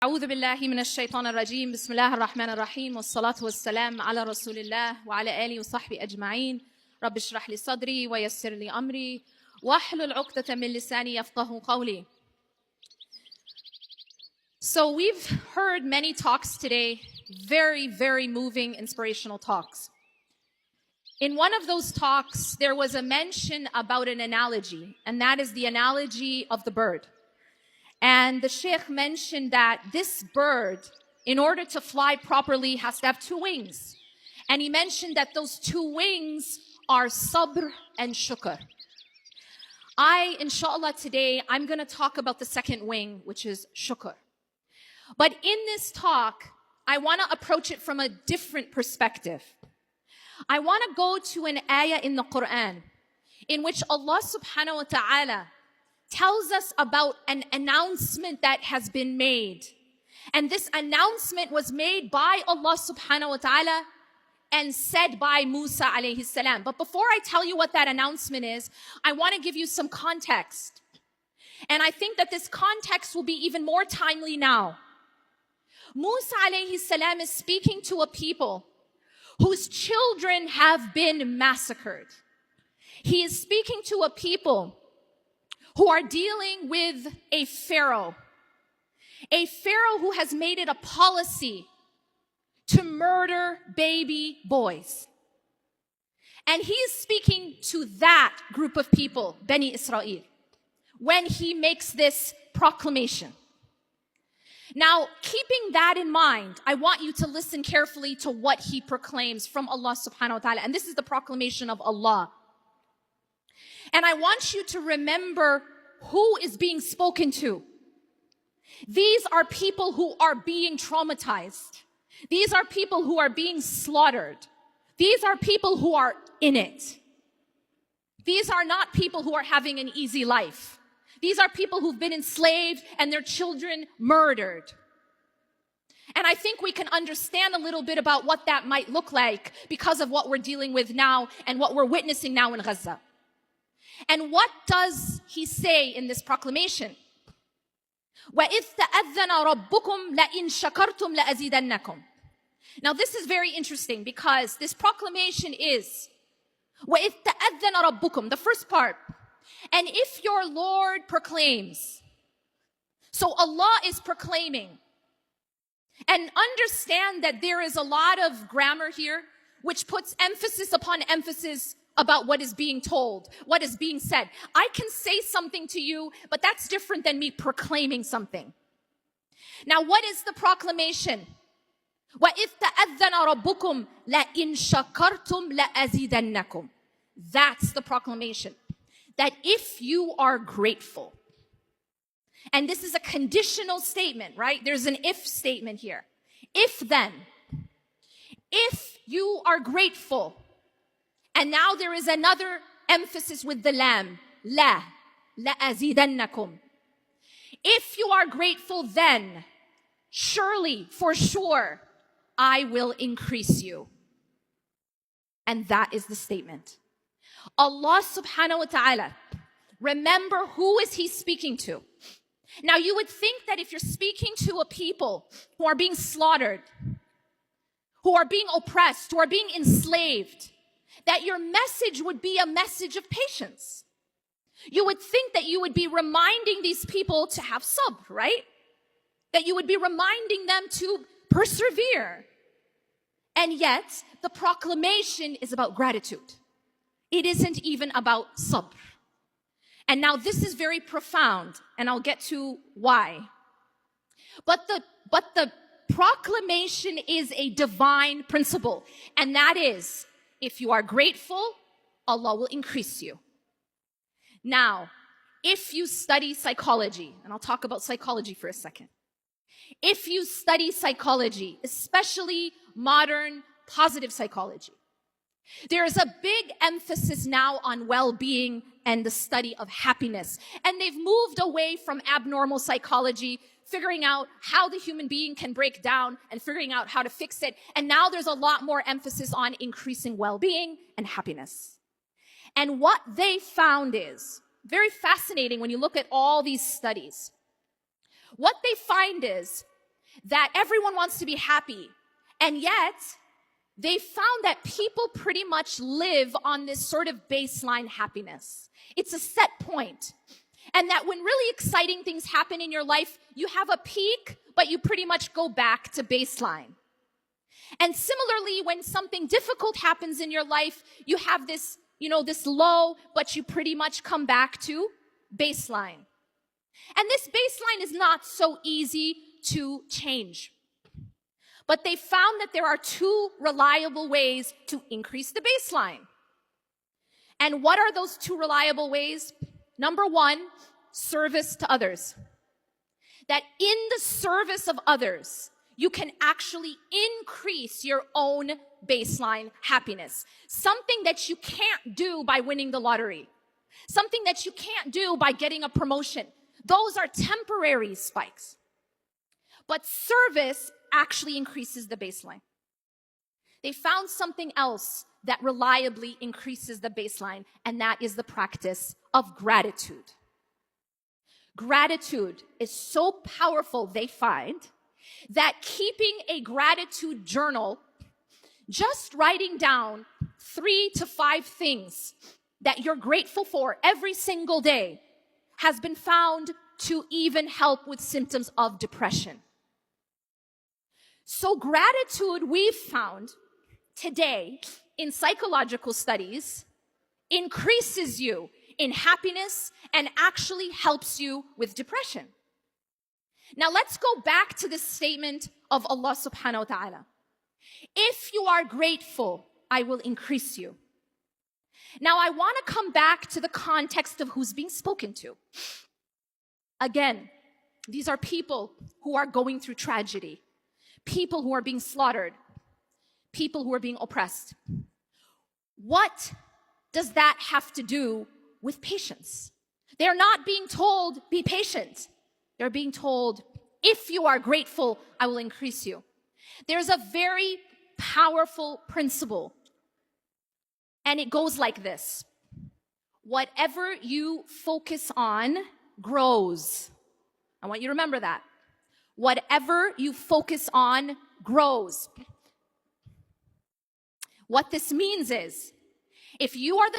أعوذ بالله من الشيطان الرجيم بسم الله الرحمن الرحيم والصلاة والسلام على رسول الله وعلى آله وصحبه أجمعين رب اشرح لي صدري ويسر لي أمري واحلل عقدة من لساني يفقه قولي. So we've heard many talks today, very moving, inspirational talks. In one of those talks, there was a mention about an analogy, and that is the analogy of the bird. And the Sheikh mentioned that this bird, in order to fly properly, has to have two wings. And he mentioned that those two wings are sabr and shukr. Inshallah, today, I'm going to talk about the second wing, which is shukr. But in this talk, I want to approach it from a different perspective. I want to go to an ayah in the Quran in which Allah subhanahu wa ta'ala tells us about an announcement that has been made. And this announcement was made by Allah subhanahu wa ta'ala and said by Musa alayhi salam. But before I tell you what that announcement is, I want to give you some context. And I think that this context will be even more timely now. Musa alayhi salam is speaking to a people whose children have been massacred. He is speaking to a people who are dealing with a pharaoh who has made it a policy to murder baby boys. And he is speaking to that group of people, Bani Israel, when he makes this proclamation. Now, keeping that in mind, I want you to listen carefully to what he proclaims from Allah subhanahu wa ta'ala. And this is the proclamation of Allah. And I want you to remember who is being spoken to. These are people who are being traumatized. These are people who are being slaughtered. These are people who are in it. These are not people who are having an easy life. These are people who've been enslaved and their children murdered. And I think we can understand a little bit about what that might look like because of what we're dealing with now and what we're witnessing now in Gaza. And what does he say in this proclamation? وَإِذْ تَأَذَّنَ رَبُّكُمْ لَإِن شَكَرْتُمْ لَأَزِيدَنَّكُمْ. Now this is very interesting because this proclamation is وَإِذْ تَأَذَّنَ رَبُّكُمْ, the first part. And if your Lord proclaims, so Allah is proclaiming. And understand that there is a lot of grammar here which puts emphasis upon emphasis about what is being told, what is being said. I can say something to you, but that's different than me proclaiming something. Now, what is the proclamation? وَإِذْ تَأَذَّنَ رَبُّكُمْ لَإِن شَكَرْتُمْ لَأَزِيدَنَّكُمْ. That's the proclamation. That if you are grateful, and this is a conditional statement, right? There's an if statement here. If then, if you are grateful, and now there is another emphasis with the lam, la azidannakum. If you are grateful, then surely, for sure, I will increase you. And that is the statement. Allah subhanahu wa ta'ala, remember who is he speaking to? Now you would think that if you're speaking to a people who are being slaughtered, who are being oppressed, who are being enslaved, that your message would be a message of patience. You would think that you would be reminding these people to have sabr, right? That you would be reminding them to persevere. And yet, the proclamation is about gratitude. It isn't even about sabr. And now this is very profound, and I'll get to why. But the proclamation is a divine principle, and that is, if you are grateful, Allah will increase you. Now, if you study psychology, and I'll talk about psychology for a second. If you study psychology, especially modern positive psychology, there is a big emphasis now on well-being and the study of happiness. And they've moved away from abnormal psychology, figuring out how the human being can break down and figuring out how to fix it. And now there's a lot more emphasis on increasing well-being and happiness. And what they found is very fascinating when you look at all these studies. What they find is that everyone wants to be happy. And yet, they found that people pretty much live on this sort of baseline happiness. It's a set point. And that when really exciting things happen in your life, you have a peak, but you pretty much go back to baseline. And similarly, when something difficult happens in your life, you have this, this low, but you pretty much come back to baseline. And this baseline is not so easy to change. But they found that there are two reliable ways to increase the baseline. And what are those two reliable ways? Number one, service to others. That in the service of others, you can actually increase your own baseline happiness. Something that you can't do by winning the lottery. Something that you can't do by getting a promotion. Those are temporary spikes. But service actually increases the baseline. They found something else that reliably increases the baseline, and that is the practice of gratitude. Gratitude is so powerful, they find, that keeping a gratitude journal, just writing down 3 to 5 things that you're grateful for every single day, has been found to even help with symptoms of depression. So gratitude, we've found today in psychological studies, increases you in happiness and actually helps you with depression. Now let's go back to this statement of Allah subhanahu wa ta'ala. If you are grateful, I will increase you. Now I want to come back to the context of who's being spoken to. Again, these are people who are going through tragedy. People who are being slaughtered, people who are being oppressed. What does that have to do with patience? They're not being told, be patient. They're being told, if you are grateful, I will increase you. There's a very powerful principle, and it goes like this. Whatever you focus on grows. I want you to remember that. Whatever you focus on grows. What this means is, if you are the